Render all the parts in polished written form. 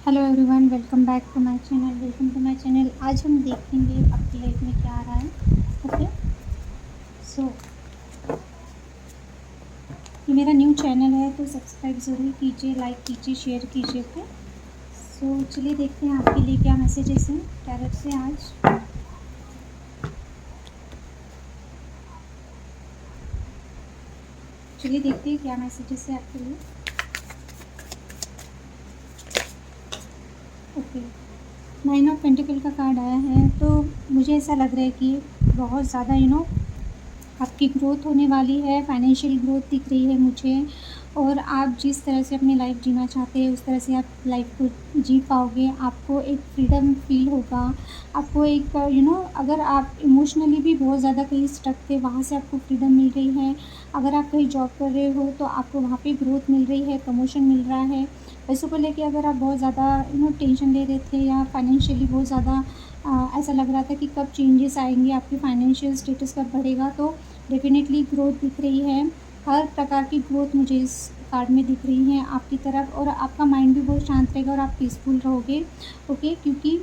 Hello everyone, welcome to my channel. आज हम देखेंगे आपकी लाइफ में क्या आ रहा है। ओके, सो ये मेरा न्यू चैनल है तो सब्सक्राइब ज़रूर कीजिए, लाइक कीजिए, शेयर कीजिए। ओके, सो चलिए देखते हैं आपके लिए क्या मैसेजेस हैं टैरोट से आज। चलिए देखते हैं क्या मैसेजेस है आपके लिए। ओके, 9 ऑफ पेंटिकल का कार्ड आया है तो मुझे ऐसा लग रहा है कि बहुत ज़्यादा आपकी ग्रोथ होने वाली है। फाइनेंशियल ग्रोथ दिख रही है मुझे, और आप जिस तरह से अपनी लाइफ जीना चाहते हैं उस तरह से आप लाइफ को जी पाओगे। आपको एक फ्रीडम फील होगा। आपको एक अगर आप इमोशनली भी बहुत ज़्यादा कहीं स्टक थे, वहाँ से आपको फ्रीडम मिल रही है। अगर आप कहीं जॉब कर रहे हो तो आपको वहाँ पे ग्रोथ मिल रही है, प्रमोशन मिल रहा है। पैसों को लेके अगर आप बहुत ज़्यादा टेंशन ले रहे थे या फाइनेंशियली बहुत ज़्यादा ऐसा लग रहा था कि कब चेंजेस आएंगे, आपकी फाइनेंशियल स्टेटस कब बढ़ेगा, तो डेफिनेटली ग्रोथ दिख रही है। हर प्रकार की ग्रोथ मुझे इस कार्ड में दिख रही है आपकी तरफ, और आपका माइंड भी बहुत शांत रहेगा और आप पीसफुल रहोगे। ओके, क्योंकि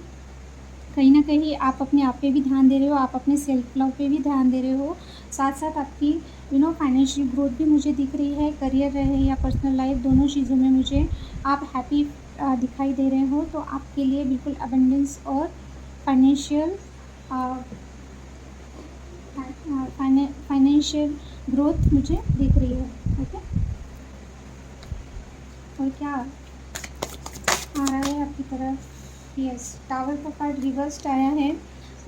कहीं ना कहीं आप अपने आप पे भी ध्यान दे रहे हो, आप अपने सेल्फ लव पे भी ध्यान दे रहे हो। साथ साथ आपकी फाइनेंशियल ग्रोथ भी मुझे दिख रही है। करियर रहे या पर्सनल लाइफ, दोनों चीज़ों में मुझे आप हैप्पी दिखाई दे रहे हो। तो आपके लिए बिल्कुल अबंडेंस और फाइनेंशियल फाइनेंशियल ग्रोथ मुझे दिख रही है। ओके, और क्या आ रहा है आपकी तरफ? यस, टावर का कार्ड रिवर्स्ड आया है।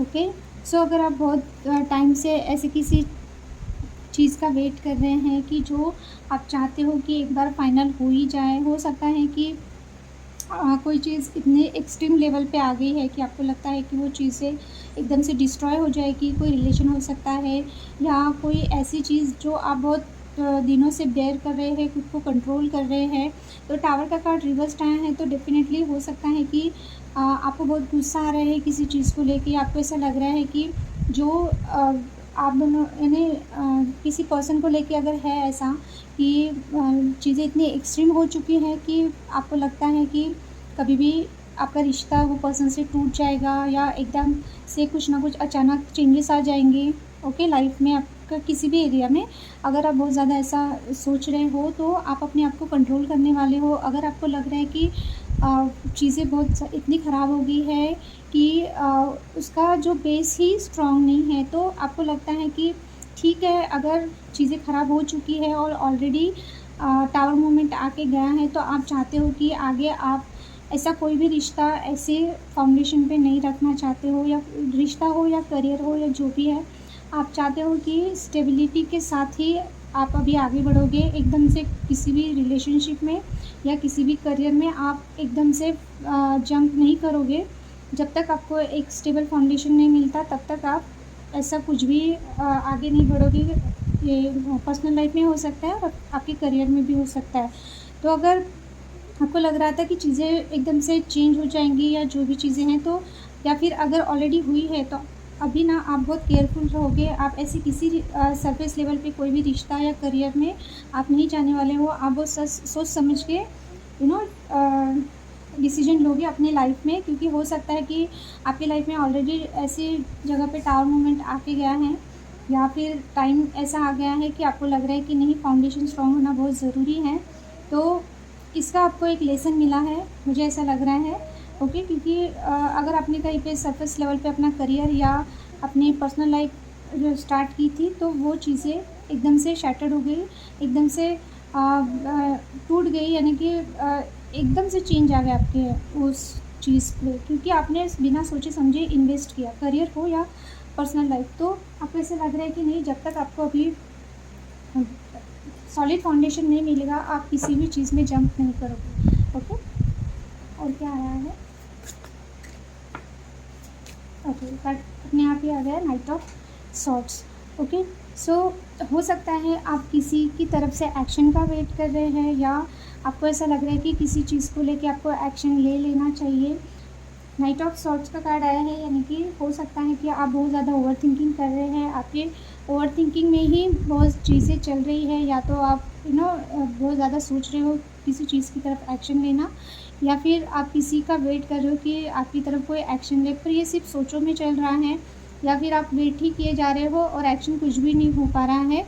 ओके, सो अगर आप बहुत टाइम से ऐसे किसी चीज़ का वेट कर रहे हैं कि जो आप चाहते हो कि एक बार फाइनल हो ही जाए, हो सकता है कि कोई चीज़ इतने एक्सट्रीम लेवल पे आ गई है कि आपको लगता है कि वो चीज़ें एकदम से डिस्ट्रॉय हो जाएगी। कोई रिलेशन हो सकता है या कोई ऐसी चीज़ जो आप बहुत दिनों से बेयर कर रहे हैं, खुद को कंट्रोल कर रहे हैं। तो टावर का कार्ड रिवर्स्ड आया है तो डेफिनेटली हो सकता है कि आपको बहुत गुस्सा आ रहा है किसी चीज़ को लेके। आपको ऐसा लग रहा है कि जो आप दोनों यानी किसी पर्सन को लेके अगर है ऐसा कि चीज़ें इतनी एक्सट्रीम हो चुकी हैं कि आपको लगता है कि कभी भी आपका रिश्ता वो पर्सन से टूट जाएगा, या एकदम से कुछ ना कुछ अचानक चेंजेस आ जाएंगे। ओके, लाइफ में आपका किसी भी एरिया में अगर आप बहुत ज़्यादा ऐसा सोच रहे हो तो आप अपने आप को कंट्रोल करने वाले हो। अगर आपको लग रहा है कि चीज़ें बहुत इतनी ख़राब हो गई है कि उसका जो बेस ही स्ट्रॉन्ग नहीं है, तो आपको लगता है कि ठीक है, अगर चीज़ें ख़राब हो चुकी है और ऑलरेडी टावर मोमेंट आके गया है, तो आप चाहते हो कि आगे आप ऐसा कोई भी रिश्ता ऐसे फाउंडेशन पे नहीं रखना चाहते हो, या रिश्ता हो या करियर हो या जो भी है, आप चाहते हो कि स्टेबिलिटी के साथ ही आप अभी आगे बढ़ोगे। एकदम से किसी भी रिलेशनशिप में या किसी भी करियर में आप एकदम से जंप नहीं करोगे। जब तक आपको एक स्टेबल फाउंडेशन नहीं मिलता तब तक आप ऐसा कुछ भी आगे नहीं बढ़ोगे। ये पर्सनल लाइफ में हो सकता है और आपके करियर में भी हो सकता है। तो अगर आपको लग रहा था कि चीज़ें एकदम से चेंज हो जाएंगी या जो भी चीज़ें हैं, तो या फिर अगर ऑलरेडी हुई है तो अभी ना आप बहुत केयरफुल रहोगे। आप ऐसे किसी सरफेस लेवल पे कोई भी रिश्ता या करियर में आप नहीं जाने वाले हो। आप बहुत सोच समझ के डिसीजन लोगे अपनी लाइफ में, क्योंकि हो सकता है कि आपकी लाइफ में ऑलरेडी ऐसी जगह पे टावर मोमेंट आके गया है, या फिर टाइम ऐसा आ गया है कि आपको लग रहा है कि नहीं, फाउंडेशन स्ट्रॉन्ग होना बहुत ज़रूरी है। तो इसका आपको एक लेसन मिला है, मुझे ऐसा लग रहा है। ओके, क्योंकि अगर आपने कहीं पे सरफेस लेवल पे अपना करियर या अपनी पर्सनल लाइफ जो स्टार्ट की थी, तो वो चीज़ें एकदम से शैटर्ड हो गई, एकदम से टूट गई, यानी कि एकदम से चेंज आ गया आपके उस चीज़ पे, क्योंकि आपने बिना सोचे समझे इन्वेस्ट किया, करियर हो या पर्सनल लाइफ। तो आपको ऐसा लग रहा है कि नहीं, जब तक आपको अभी सॉलिड फाउंडेशन नहीं मिलेगा आप किसी भी चीज़ में जंप नहीं करोगे। ओके, और क्या आया है? ओके, बट अपने आप ही आ गया नाइट ऑफ सॉर्ट्स। ओके, सो हो सकता है आप किसी की तरफ से एक्शन का वेट कर रहे हैं, या आपको ऐसा लग रहा है कि किसी चीज़ को लेके आपको एक्शन ले लेना चाहिए। नाइट ऑफ सॉर्ट्स का कार्ड आया है, यानी कि हो सकता है कि आप बहुत ज़्यादा ओवर थिंकिंग कर रहे हैं। आपके ओवर थिंकिंग में ही बहुत चीज़ें चल रही है, या तो आप बहुत ज़्यादा सोच रहे हो किसी चीज़ की तरफ एक्शन लेना, या फिर आप किसी का वेट कर रहे हो कि आपकी तरफ कोई एक्शन ले, पर ये सिर्फ सोचों में चल रहा है, या फिर आप वेट ही किए जा रहे हो और एक्शन कुछ भी नहीं हो पा रहा है।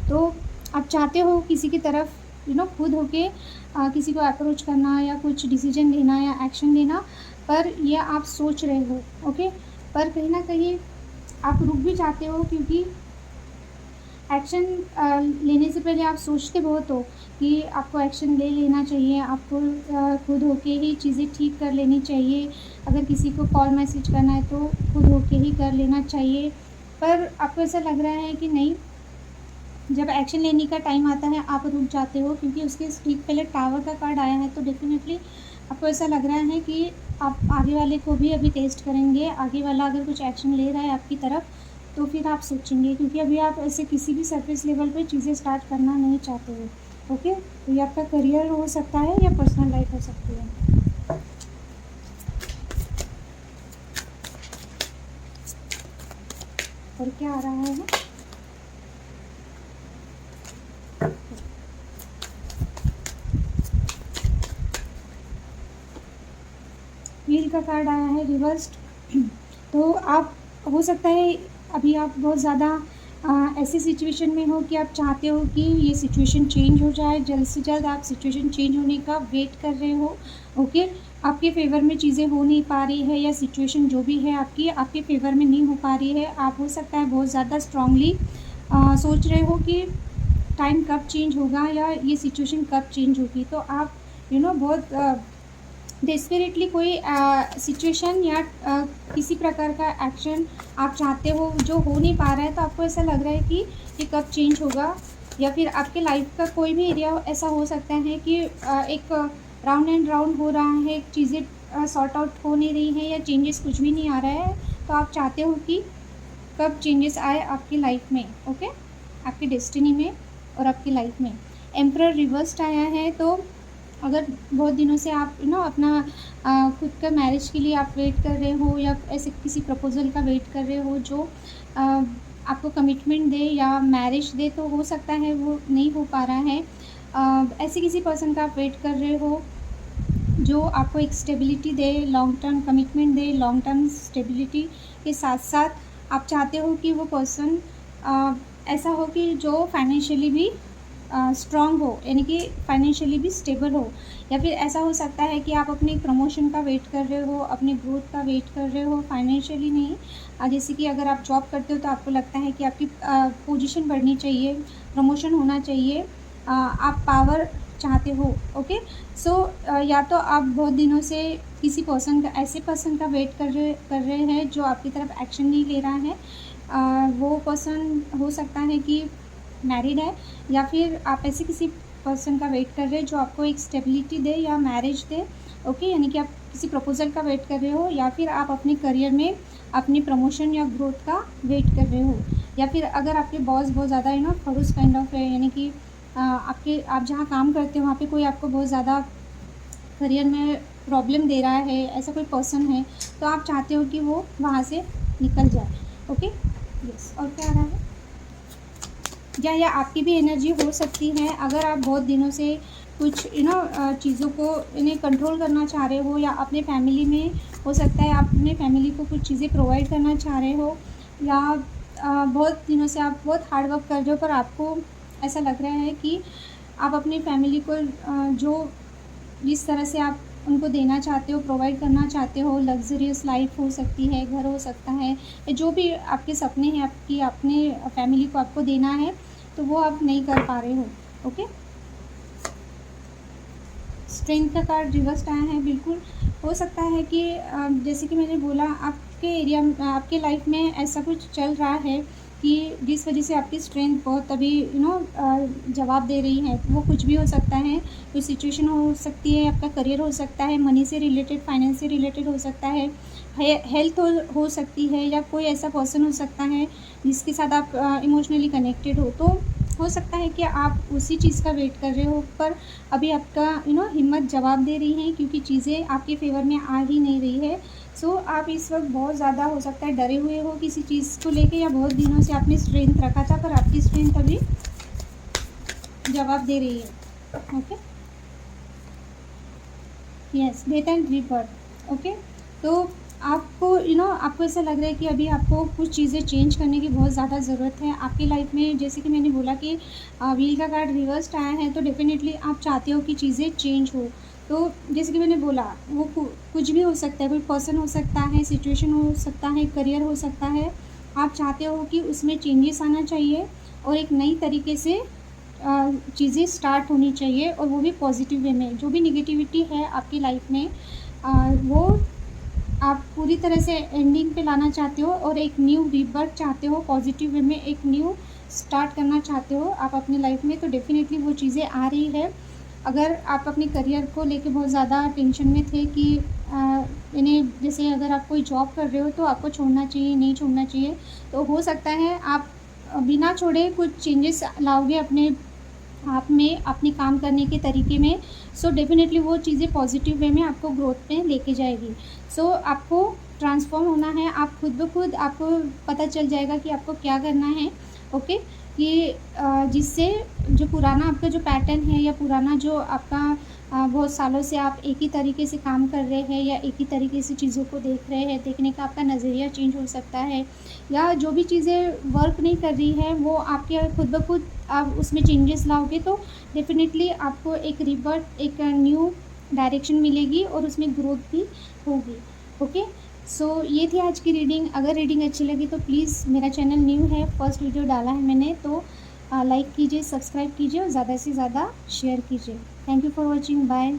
तो आप चाहते हो किसी की तरफ खुद होके किसी को अप्रोच करना या कुछ डिसीजन लेना या एक्शन लेना, पर ये आप सोच रहे हो, ओके। पर कहीं ना कहीं आप रुक भी जाते हो, क्योंकि एक्शन लेने से पहले आप सोचते बहुत हो कि आपको एक्शन ले लेना चाहिए, आपको खुद होके ही चीज़ें ठीक कर लेनी चाहिए। अगर किसी को कॉल मैसेज करना है तो खुद होके ही कर लेना चाहिए, पर आपको ऐसा लग रहा है कि नहीं, जब एक्शन लेने का टाइम आता है आप रुक जाते हो, क्योंकि उसके ठीक पहले टावर का कार्ड आया है। तो डेफिनेटली आपको ऐसा लग रहा है कि आप आगे वाले को भी अभी टेस्ट करेंगे, आगे वाला अगर कुछ एक्शन ले रहा है आपकी तरफ तो फिर आप सोचेंगे, क्योंकि अभी आप ऐसे किसी भी सरफेस लेवल पे चीज़ें स्टार्ट करना नहीं चाहते हो, ओके। तो ये आपका करियर हो सकता है या पर्सनल लाइफ हो सकती है। और क्या आ रहा है? व्हील का कार्ड आया है रिवर्स्ड। तो आप, हो सकता है अभी आप बहुत ज़्यादा ऐसी सिचुएशन में हो कि आप चाहते हो कि ये सिचुएशन चेंज हो जाए, जल्द से जल्द आप सिचुएशन चेंज होने का वेट कर रहे हो, ओके। आपके फेवर में चीज़ें हो नहीं पा रही है, या सिचुएशन जो भी है आपकी आपके फेवर में नहीं हो पा रही है। आप हो सकता है बहुत ज़्यादा स्ट्रांगली सोच रहे हो कि टाइम कब चेंज होगा या ये सिचुएशन कब चेंज होगी। तो आप बहुत डेस्परेटली कोई सिचुएशन या किसी प्रकार का एक्शन आप चाहते हो जो हो नहीं पा रहा है। तो आपको ऐसा लग रहा है कि ये कब चेंज होगा, या फिर आपके लाइफ का कोई भी एरिया ऐसा हो सकता है कि एक राउंड एंड राउंड हो रहा है, चीज़ें सॉर्ट आउट हो नहीं रही हैं, या चेंजेस कुछ भी नहीं आ रहा है। तो आप चाहते हो कि कब चेंजेस आए आपकी लाइफ में, ओके, आपकी डेस्टिनी में और आपकी लाइफ में। एम्परर रिवर्स्ड आया है। तो अगर बहुत दिनों से आप अपना खुद का मैरिज के लिए आप वेट कर रहे हो, या ऐसे किसी प्रपोज़ल का वेट कर रहे हो जो आपको कमिटमेंट दे या मैरिज दे, तो हो सकता है वो नहीं हो पा रहा है। ऐसे किसी पर्सन का आप वेट कर रहे हो जो आपको एक स्टेबिलिटी दे, लॉन्ग टर्म कमिटमेंट दे, लॉन्ग टर्म स्टेबिलिटी के साथ साथ आप चाहते हो कि वो पर्सन ऐसा हो कि जो फाइनेंशियली भी स्ट्रॉन्ग हो, यानी कि फाइनेंशियली भी स्टेबल हो। या फिर ऐसा हो सकता है कि आप अपने प्रमोशन का वेट कर रहे हो, अपने ग्रोथ का वेट कर रहे हो, फाइनेंशियली नहीं। जैसे कि अगर आप जॉब करते हो तो आपको लगता है कि आपकी पोजीशन बढ़नी चाहिए, प्रमोशन होना चाहिए, आप पावर चाहते हो, ओके। सो या तो आप बहुत दिनों से किसी पर्सन का, ऐसे पर्सन का वेट कर रहे हैं जो आपकी तरफ एक्शन नहीं ले रहा है। वो पर्सन हो सकता है कि मैरिड है, या फिर आप ऐसे किसी पर्सन का वेट कर रहे हैं जो आपको एक स्टेबिलिटी दे या मैरिज दे, ओके। यानी कि आप किसी प्रपोजल का वेट कर रहे हो, या फिर आप अपने करियर में अपनी प्रमोशन या ग्रोथ का वेट कर रहे हो, या फिर अगर आपके बॉस बहुत ज़्यादा खड़ूस काइंड ऑफ है, यानी कि आप जहाँ काम करते हो वहाँ पे कोई आपको बहुत ज़्यादा करियर में प्रॉब्लम दे रहा है, ऐसा कोई पर्सन है, तो आप चाहते हो कि वो वहाँ से निकल जाए, ओके। यस। और क्या आ रहा है? या आपकी भी एनर्जी हो सकती है, अगर आप बहुत दिनों से कुछ चीज़ों को इन्हें कंट्रोल करना चाह रहे हो, या अपने फैमिली में हो सकता है आप अपने फैमिली को कुछ चीज़ें प्रोवाइड करना चाह रहे हो, या बहुत दिनों से आप बहुत हार्ड वर्क कर रहे हो, पर आपको ऐसा लग रहा है कि आप अपनी फैमिली को जो जिस तरह से आप उनको देना चाहते हो, प्रोवाइड करना चाहते हो, लग्जरियस लाइफ हो सकती है, घर हो सकता है, जो भी आपके सपने हैं आपकी, अपने फैमिली को आपको देना है, तो वो आप नहीं कर पा रहे हो, ओके। स्ट्रेंथ का कार्ड रिवर्स आया है। बिल्कुल हो सकता है कि जैसे कि मैंने बोला, आपके एरिया में, आपके लाइफ में ऐसा कुछ चल रहा है कि जिस वजह से आपकी स्ट्रेंथ बहुत अभी जवाब दे रही है। वो कुछ भी हो सकता है, कोई सिचुएशन हो सकती है, आपका करियर हो सकता है, मनी से रिलेटेड, फाइनेंस से रिलेटेड हो सकता है, हेल्थ हो सकती है, या कोई ऐसा पर्सन हो सकता है जिसके साथ आप इमोशनली कनेक्टेड हो। तो हो सकता है कि आप उसी चीज़ का वेट कर रहे हो, पर अभी आपका हिम्मत जवाब दे रही है, क्योंकि चीज़ें आपके फ़ेवर में आ ही नहीं रही है। सो आप इस वक़्त बहुत ज़्यादा हो सकता है डरे हुए हो किसी चीज़ को लेके, या बहुत दिनों से आपने स्ट्रेंथ रखा था, पर आपकी स्ट्रेंथ अभी जवाब दे रही है। Okay, yes, death and rebirth. Okay, तो आपको आपको ऐसा लग रहा है कि अभी आपको कुछ चीज़ें चेंज करने की बहुत ज़्यादा ज़रूरत है आपकी लाइफ में। जैसे कि मैंने बोला कि व्हील का कार्ड रिवर्स्ड आया है, तो डेफ़िनेटली आप चाहते हो कि चीज़ें चेंज हो। तो जैसे कि मैंने बोला, वो कुछ भी हो सकता है, कोई पर्सन हो सकता है, सिचुएशन हो सकता है, करियर हो सकता है। आप चाहते हो कि उसमें चेंजेस आना चाहिए और एक नई तरीके से चीज़ें स्टार्ट होनी चाहिए, और वो भी पॉजिटिव वे में। जो भी नेगेटिविटी है आपकी लाइफ में, वो आप पूरी तरह से एंडिंग पे लाना चाहते हो, और एक न्यू रीबर्थ चाहते हो, पॉजिटिव वे में एक न्यू स्टार्ट करना चाहते हो आप अपनी लाइफ में। तो डेफ़िनेटली वो चीज़ें आ रही है। अगर आप अपने करियर को लेके बहुत ज़्यादा टेंशन में थे कि यानी जैसे अगर आप कोई जॉब कर रहे हो तो आपको छोड़ना चाहिए, नहीं छोड़ना चाहिए, तो हो सकता है आप बिना छोड़े कुछ चेंजेस लाओगे अपने आप में, अपने काम करने के तरीके में। सो डेफ़िनेटली वो चीज़ें पॉजिटिव वे में आपको ग्रोथ में लेके जाएगी। सो आपको ट्रांसफ़ॉर्म होना है, आप खुद ब खुद आपको पता चल जाएगा कि आपको क्या करना है। ओके, कि जिससे जो पुराना आपका जो पैटर्न है, या पुराना जो आपका बहुत सालों से आप एक ही तरीके से काम कर रहे हैं, या एक ही तरीके से चीज़ों को देख रहे हैं, देखने का आपका नज़रिया चेंज हो सकता है, या जो भी चीज़ें वर्क नहीं कर रही हैं वो आपके खुद ब खुद आप उसमें चेंजेस लाओगे, तो डेफ़िनेटली आपको एक रीबर्थ, एक न्यू डायरेक्शन मिलेगी, और उसमें ग्रोथ भी होगी। ओके, सो ये थी आज की रीडिंग। अगर रीडिंग अच्छी लगी तो प्लीज़, मेरा चैनल न्यू है, फर्स्ट वीडियो डाला है मैंने, तो लाइक कीजिए, सब्सक्राइब कीजिए, और ज़्यादा से ज़्यादा शेयर कीजिए। Thank you for watching, bye.